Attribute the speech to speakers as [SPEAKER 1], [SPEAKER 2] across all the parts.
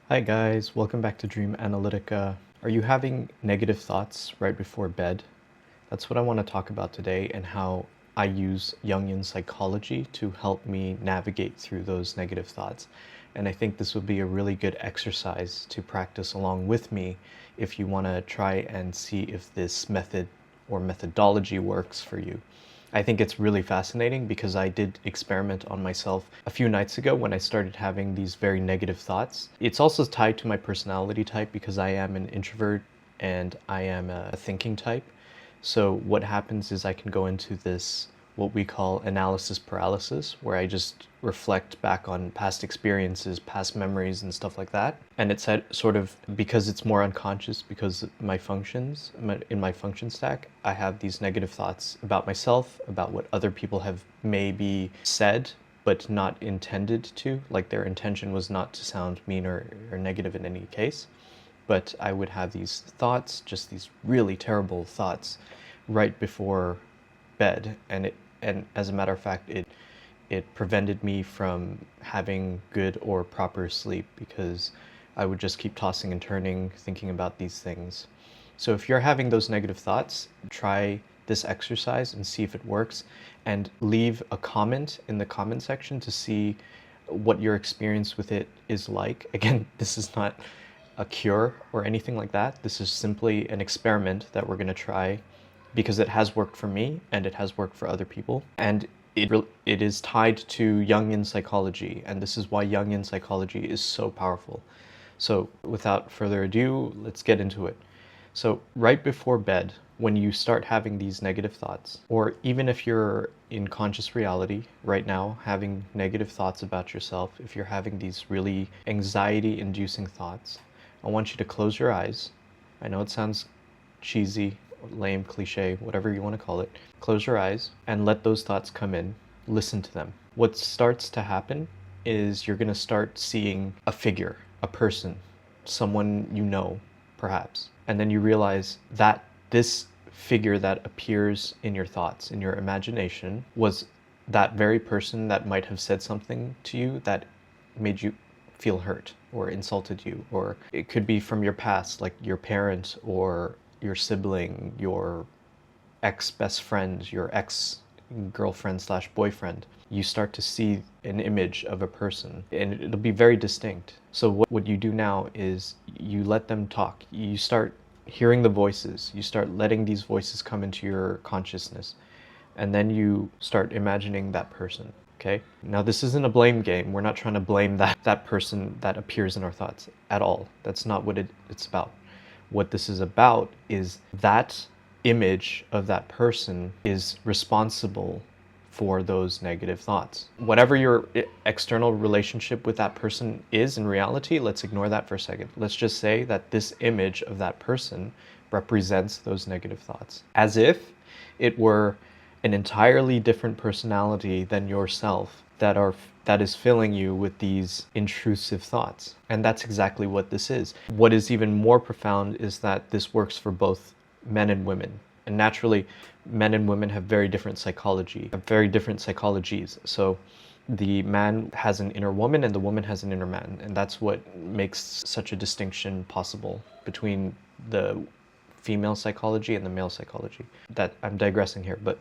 [SPEAKER 1] Hi guys, welcome back to Dream Analytica. Are you having negative thoughts right before bed? That's what I want to talk about today and how I use Jungian psychology to help me navigate through those negative thoughts. And I think this would be a really good exercise to practice along with me if you want to try and see if this method or methodology works for you. I think it's really fascinating because I did experiment on myself a few nights ago when I started having these very negative thoughts. It's also tied to my personality type because I am an introvert and I am a thinking type. So what happens is I can go into this what we call analysis paralysis, where I just reflect back on past experiences, past memories, and stuff like that. And it's sort of because it's more unconscious, because my functions in my function stack, I have these negative thoughts about myself, about what other people have maybe said, but not intended to. Like their intention was not to sound mean or negative in any case. But I would have these thoughts, just these really terrible thoughts, right before bed, and as a matter of fact, it prevented me from having good or proper sleep because I would just keep tossing and turning, thinking about these things. So if you're having those negative thoughts, try this exercise and see if it works, and leave a comment in the comment section to see what your experience with it is like. Again, this is not a cure or anything like that. This is simply an experiment that we're going to try because it has worked for me and it has worked for other people. And it is tied to Jungian psychology, and this is why Jungian psychology is so powerful. So without further ado, let's get into it. So right before bed, when you start having these negative thoughts, or even if you're in conscious reality right now, having negative thoughts about yourself, if you're having these really anxiety-inducing thoughts, I want you to close your eyes. I know it sounds cheesy, lame, cliche, whatever you want to call it. Close your eyes and let those thoughts come in. Listen to them. What starts to happen is you're going to start seeing a figure, a person, someone you know, perhaps. And then you realize that this figure that appears in your thoughts, in your imagination, was that very person that might have said something to you that made you feel hurt or insulted you. Or it could be from your past, like your parent or your sibling, your ex-best friend, your ex-girlfriend slash boyfriend. You start to see an image of a person and it'll be very distinct. So what you do now is you let them talk. You start hearing the voices. You start letting these voices come into your consciousness. And then you start imagining that person. Okay? Now this isn't a blame game. We're not trying to blame that person that appears in our thoughts at all. That's not what it's about. What this is about is that image of that person is responsible for those negative thoughts. Whatever your external relationship with that person is in reality, let's ignore that for a second. Let's just say that this image of that person represents those negative thoughts, as if it were an entirely different personality than yourself that is filling you with these intrusive thoughts. And that's exactly what this is. What is even more profound is that this works for both men and women. And naturally, men and women have very different psychology, have very different psychologies. So the man has an inner woman and the woman has an inner man. And that's what makes such a distinction possible between the female psychology and the male psychology. That I'm digressing here, but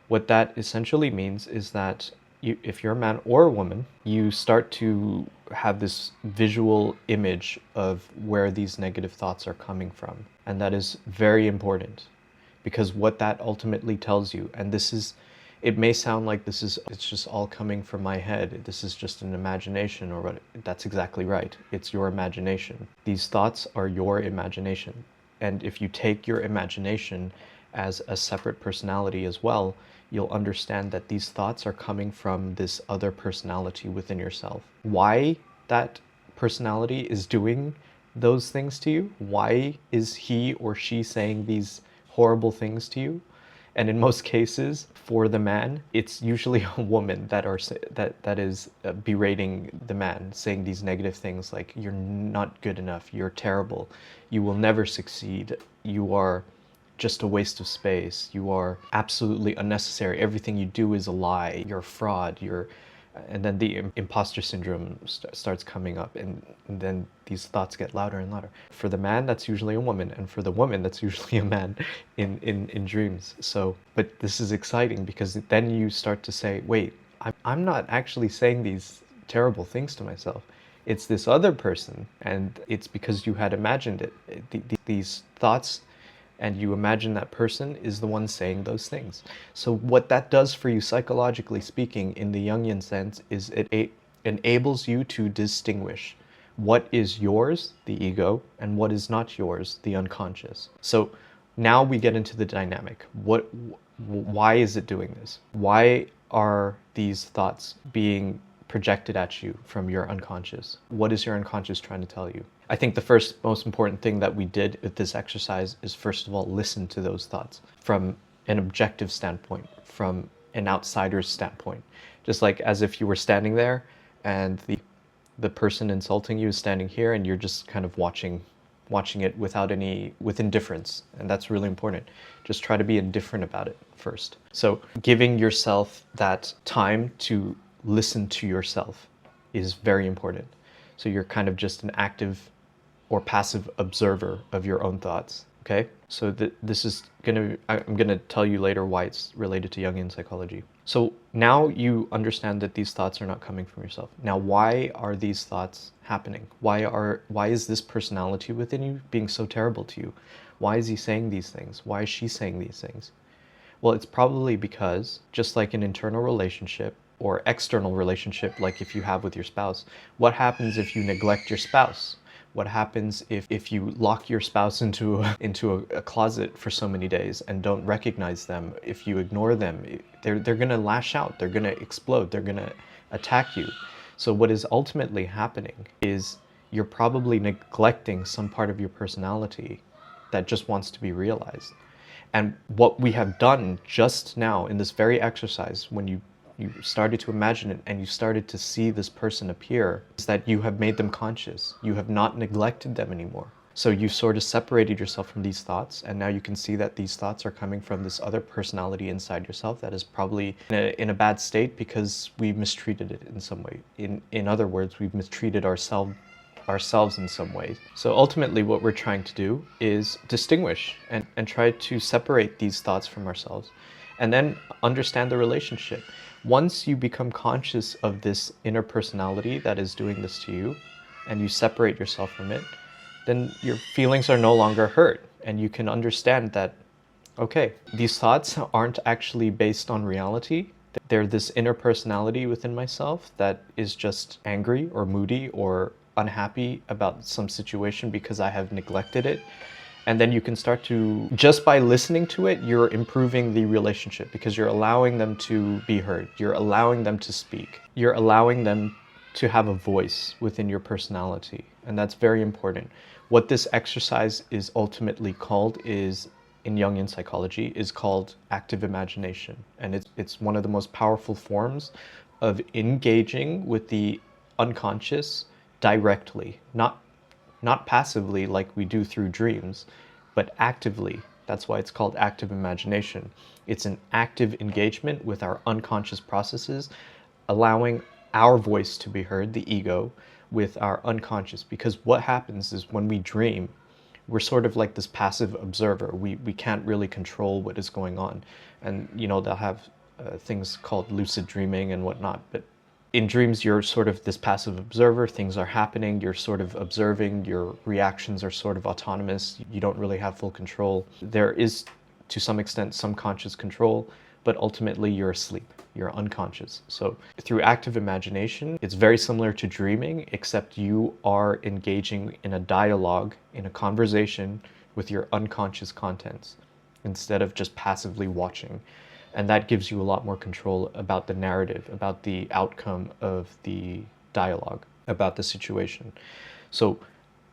[SPEAKER 1] what that essentially means is that if you're a man or a woman, you start to have this visual image of where these negative thoughts are coming from. And that is very important because what that ultimately tells you, and it may sound like it's just all coming from my head. This is just an imagination or what, that's exactly right. It's your imagination. These thoughts are your imagination. And if you take your imagination as a separate personality as well, you'll understand that these thoughts are coming from this other personality within yourself. Why that personality is doing those things to you? Why is he or she saying these horrible things to you? And in most cases, for the man, it's usually a woman that is berating the man, saying these negative things like, you're not good enough, you're terrible, you will never succeed, you are just a waste of space, you are absolutely unnecessary, everything you do is a lie, you're a fraud, you're And then the imposter syndrome starts coming up, and then these thoughts get louder and louder. For the man, that's usually a woman, and for the woman, that's usually a man in dreams. So, but this is exciting because then you start to say, wait, I'm not actually saying these terrible things to myself. It's this other person, and it's because you had imagined it. These thoughts, and you imagine that person is the one saying those things. So what that does for you psychologically speaking in the Jungian sense is it enables you to distinguish what is yours, the ego, and what is not yours, the unconscious. So now we get into the dynamic. Why is it doing this? Why are these thoughts being projected at you from your unconscious? What is your unconscious trying to tell you? I think the first most important thing that we did with this exercise is, first of all, listen to those thoughts from an objective standpoint, from an outsider's standpoint. Just like as if you were standing there and the person insulting you is standing here, and you're just kind of watching it with indifference. And that's really important. Just try to be indifferent about it first. So giving yourself that time to listen to yourself is very important. So you're kind of just an active or passive observer of your own thoughts. Okay, so I'm gonna tell you later why it's related to Jungian psychology. So now you understand that these thoughts are not coming from yourself. Now, why are these thoughts happening? Why is this personality within you being so terrible to you? Why is he saying these things? Why is she saying these things? Well, it's probably because, just like an internal relationship or external relationship, like if you have with your spouse, what happens if you neglect your spouse? What happens if you lock your spouse into a closet for so many days and don't recognize them? If you ignore them, they're gonna lash out, they're gonna explode, they're gonna attack you. So what is ultimately happening is you're probably neglecting some part of your personality that just wants to be realized. And what we have done just now in this very exercise, when you started to imagine it and you started to see this person appear, is that you have made them conscious. You have not neglected them anymore. So you sort of separated yourself from these thoughts, and now you can see that these thoughts are coming from this other personality inside yourself that is probably in a bad state because we mistreated it in some way. In other words, we've mistreated ourselves in some ways. So ultimately what we're trying to do is distinguish and try to separate these thoughts from ourselves, and then understand the relationship. Once you become conscious of this inner personality that is doing this to you, and you separate yourself from it, then your feelings are no longer hurt, and you can understand that, okay, these thoughts aren't actually based on reality. They're this inner personality within myself that is just angry or moody or unhappy about some situation because I have neglected it. And then you can start to, just by listening to it, you're improving the relationship because you're allowing them to be heard. You're allowing them to speak. You're allowing them to have a voice within your personality. And that's very important. What this exercise is ultimately called is, in Jungian psychology, is called active imagination. And it's one of the most powerful forms of engaging with the unconscious directly, not passively like we do through dreams, but actively. That's why it's called active imagination. It's an active engagement with our unconscious processes, allowing our voice to be heard, the ego, with our unconscious. Because what happens is when we dream, we're sort of like this passive observer. We can't really control what is going on. And, they'll have things called lucid dreaming and whatnot, but in dreams, you're sort of this passive observer. Things are happening, you're sort of observing, your reactions are sort of autonomous, you don't really have full control. There is, to some extent, some conscious control, but ultimately you're asleep, you're unconscious. So through active imagination, it's very similar to dreaming, except you are engaging in a dialogue, in a conversation with your unconscious contents, instead of just passively watching. And that gives you a lot more control about the narrative, about the outcome of the dialogue, about the situation. So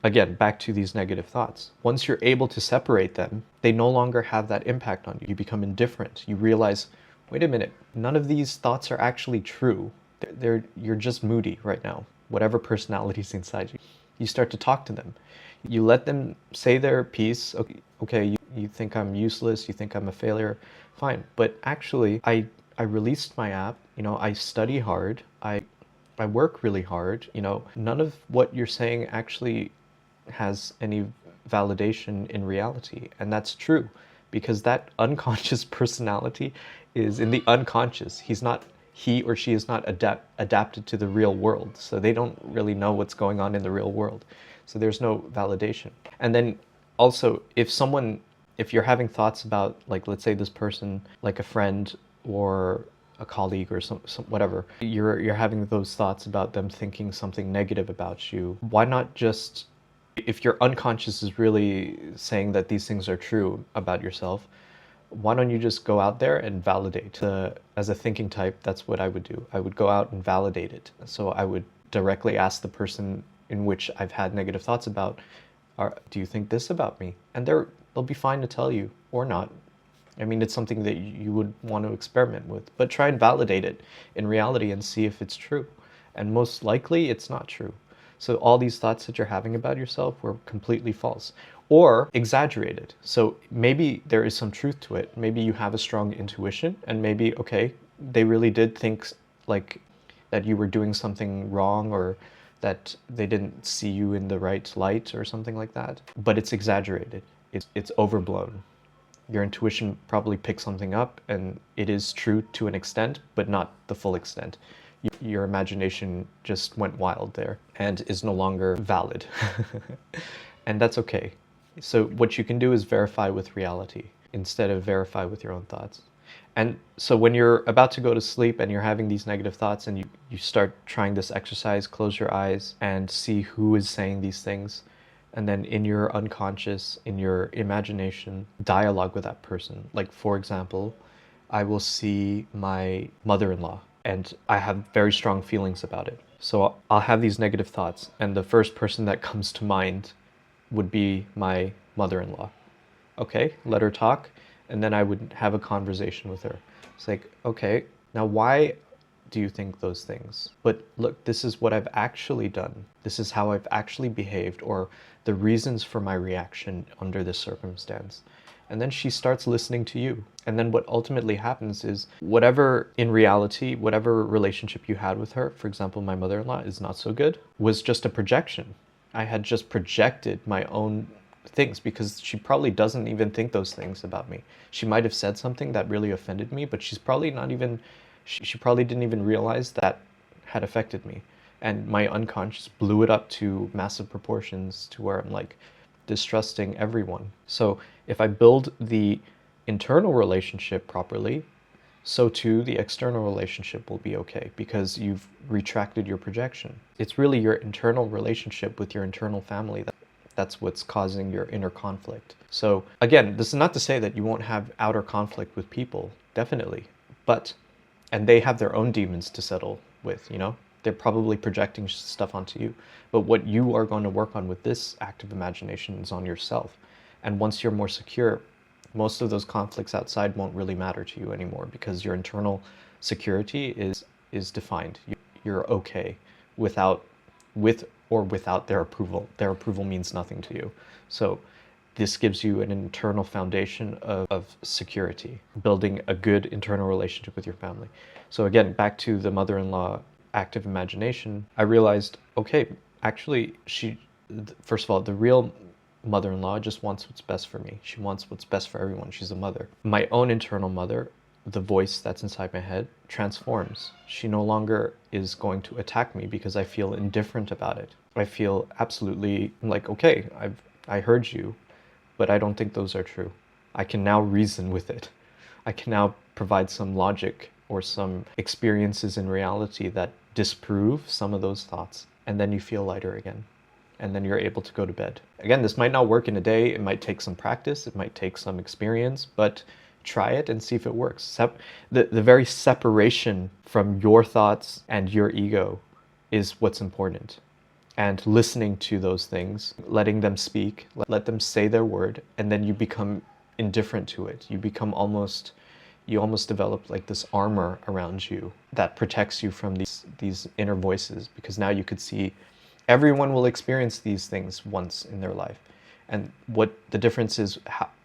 [SPEAKER 1] again, back to these negative thoughts. Once you're able to separate them, they no longer have that impact on you. You become indifferent. You realize, wait a minute, none of these thoughts are actually true. You're just moody right now, whatever personality's inside you. You start to talk to them. You let them say their piece. Okay, you think I'm useless, you think I'm a failure, fine. But actually, I I released my app, I study hard, I work really hard, none of what you're saying actually has any validation in reality. And that's true because that unconscious personality is in the unconscious. He or she is not adapted to the real world. So they don't really know what's going on in the real world. So there's no validation. And then also, if you're having thoughts about, like, let's say this person, like a friend or a colleague or some whatever, you're having those thoughts about them thinking something negative about you, why not just, if your unconscious is really saying that these things are true about yourself, why don't you just go out there and validate? As a thinking type, that's what I would do. I would go out and validate it. So I would directly ask the person in which I've had negative thoughts about, do you think this about me? And they'll be fine to tell you or not. I mean, it's something that you would want to experiment with, but try and validate it in reality and see if it's true. And most likely it's not true. So all these thoughts that you're having about yourself were completely false or exaggerated. So maybe there is some truth to it. Maybe you have a strong intuition and maybe, okay, they really did think like that you were doing something wrong or that they didn't see you in the right light or something like that. But it's exaggerated. It's overblown. Your intuition probably picked something up and it is true to an extent, but not the full extent. Your imagination just went wild there and is no longer valid. And that's okay. So what you can do is verify with reality instead of verify with your own thoughts. And so when you're about to go to sleep and you're having these negative thoughts and you start trying this exercise, close your eyes and see who is saying these things. And then in your unconscious, in your imagination, dialogue with that person. Like, for example, I will see my mother-in-law and I have very strong feelings about it. So I'll have these negative thoughts and the first person that comes to mind would be my mother-in-law. Okay, let her talk. And then I would have a conversation with her. It's like, okay, now why do you think those things? But look, this is what I've actually done. This is how I've actually behaved, or the reasons for my reaction under this circumstance. And then she starts listening to you. And then what ultimately happens is whatever, in reality, whatever relationship you had with her, for example, my mother-in-law is not so good, was just a projection. I had just projected my own things because she probably doesn't even think those things about me. She might have said something that really offended me, but she's probably not even, she probably didn't even realize that had affected me. And my unconscious blew it up to massive proportions to where I'm like distrusting everyone. So if I build the internal relationship properly, so too the external relationship will be okay because you've retracted your projection. It's really your internal relationship with your internal family that's what's causing your inner conflict. So again, this is not to say that you won't have outer conflict with people, definitely. And they have their own demons to settle with, They're probably projecting stuff onto you. But what you are going to work on with this active imagination is on yourself. And once you're more secure, most of those conflicts outside won't really matter to you anymore because your internal security is defined. You're okay with or without their approval. Their approval means nothing to you. So this gives you an internal foundation of security, building a good internal relationship with your family. So again, back to the mother-in-law active imagination, I realized, okay, actually, first of all, the real mother-in-law just wants what's best for me. She wants what's best for everyone. She's a mother. My own internal mother, the voice that's inside my head, transforms. She no longer is going to attack me because I feel indifferent about it. I feel absolutely like, okay, I heard you, but I don't think those are true. I can now reason with it. I can now provide some logic or some experiences in reality that disprove some of those thoughts. And then you feel lighter again. And then you're able to go to bed. Again, this might not work in a day. It might take some practice. It might take some experience, but try it and see if it works. The very separation from your thoughts and your ego is what's important. And listening to those things, letting them speak, let them say their word, and then you become indifferent to it. You almost develop like this armor around you that protects you from these inner voices, because now you could see everyone will experience these things once in their life. And what the difference is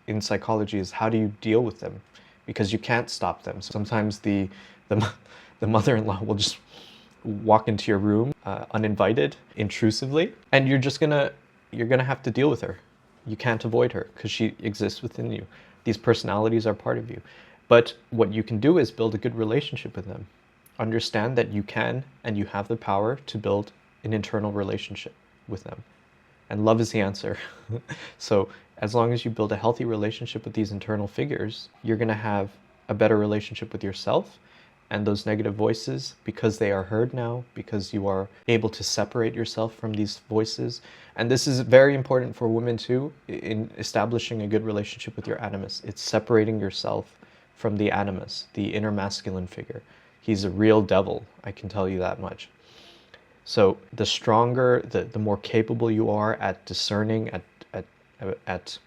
[SPEAKER 1] in psychology is how do you deal with them? because you can't stop them. Sometimes the mother-in-law will just walk into your room uninvited, intrusively, and you're gonna have to deal with her. You can't avoid her because she exists within you. These personalities are part of you. But what you can do is build a good relationship with them. Understand that you can and you have the power to build an internal relationship with them. And love is the answer. So as long as you build a healthy relationship with these internal figures, you're going to have a better relationship with yourself. And those negative voices, because they are heard now, because you are able to separate yourself from these voices. And this is very important for women too, in establishing a good relationship with your animus. It's separating yourself from the animus, the inner masculine figure. He's a real devil, I can tell you that much. So the stronger, the more capable you are at discerning, at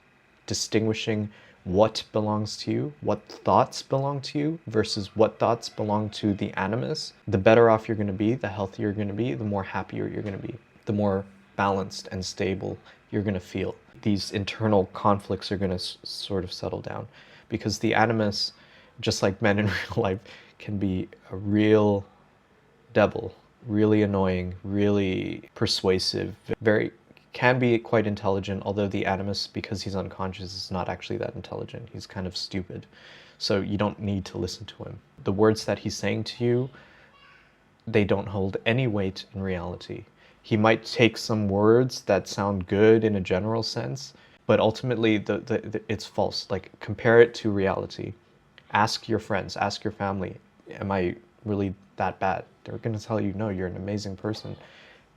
[SPEAKER 1] distinguishing what belongs to you, what thoughts belong to you versus what thoughts belong to the animus, the better off you're going to be, the healthier you're going to be, the more happier you're going to be, the more balanced and stable you're going to feel. These internal conflicts are going to sort of settle down, because the animus, just like men in real life, can be a real devil, really annoying, really persuasive, can be quite intelligent, although the animus, because he's unconscious, is not actually that intelligent. He's kind of stupid. So you don't need to listen to him. The words that he's saying to you, they don't hold any weight in reality. He might take some words that sound good in a general sense, but ultimately it's false. Like, compare it to reality. Ask your friends, ask your family, am I really that bad? They're going to tell you, no, you're an amazing person.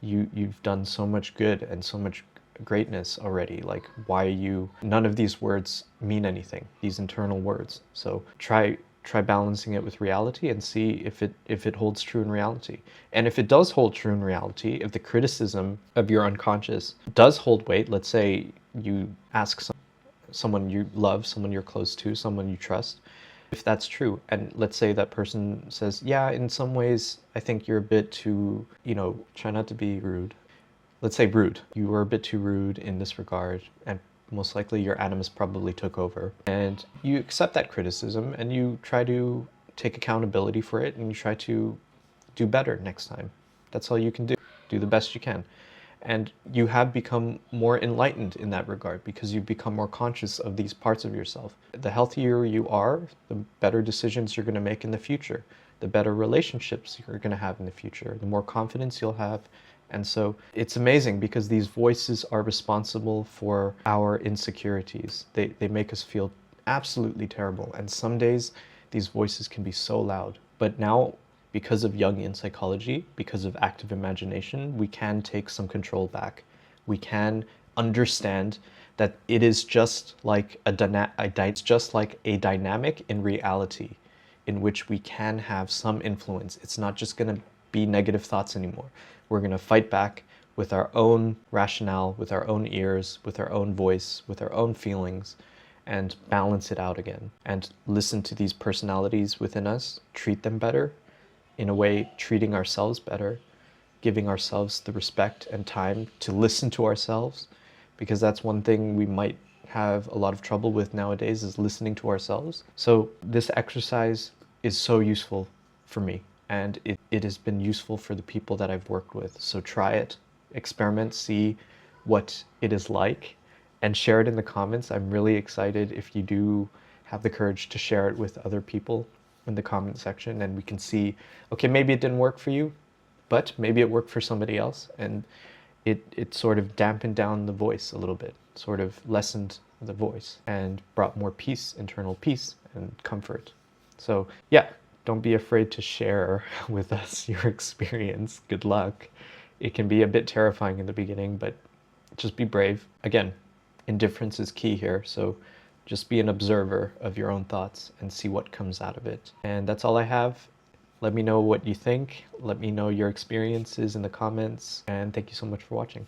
[SPEAKER 1] You've done so much good and so much greatness already. Like, why are you... None of these words mean anything, these internal words. So try balancing it with reality and see if it holds true in reality. And if it does hold true in reality, if the criticism of your unconscious does hold weight, let's say you ask someone you love, someone you're close to, someone you trust, if that's true, and let's say that person says, yeah, in some ways, I think you're a bit too, try not to be rude. Let's say rude. You were a bit too rude in this regard, and most likely your animus probably took over. And you accept that criticism, and you try to take accountability for it, and you try to do better next time. That's all you can do. Do the best you can. And you have become more enlightened in that regard, because you've become more conscious of these parts of yourself. The healthier you are, the better decisions you're going to make in the future, the better relationships you're going to have in the future, the more confidence you'll have. And so it's amazing, because these voices are responsible for our insecurities. They make us feel absolutely terrible. And some days these voices can be so loud. But now, because of Jungian psychology, because of active imagination, we can take some control back. We can understand that it is just like a dynamic in reality, in which we can have some influence. It's not just going to be negative thoughts anymore. We're going to fight back with our own rationale, with our own ears, with our own voice, with our own feelings, and balance it out again. And listen to these personalities within us, treat them better, in a way treating ourselves better, giving ourselves the respect and time to listen to ourselves, because that's one thing we might have a lot of trouble with nowadays, is listening to ourselves. So this exercise is so useful for me, and it has been useful for the people that I've worked with. So try it, experiment, see what it is like, and share it in the comments. I'm really excited if you do have the courage to share it with other people in the comment section, and we can see, okay, maybe it didn't work for you, but maybe it worked for somebody else, and it sort of dampened down the voice a little bit, sort of lessened the voice, and brought more peace, internal peace and comfort. So yeah, don't be afraid to share with us your experience. Good luck. It can be a bit terrifying in the beginning, but just be brave. Again, indifference is key here, so just be an observer of your own thoughts and see what comes out of it. And that's all I have. Let me know what you think. Let me know your experiences in the comments. And thank you so much for watching.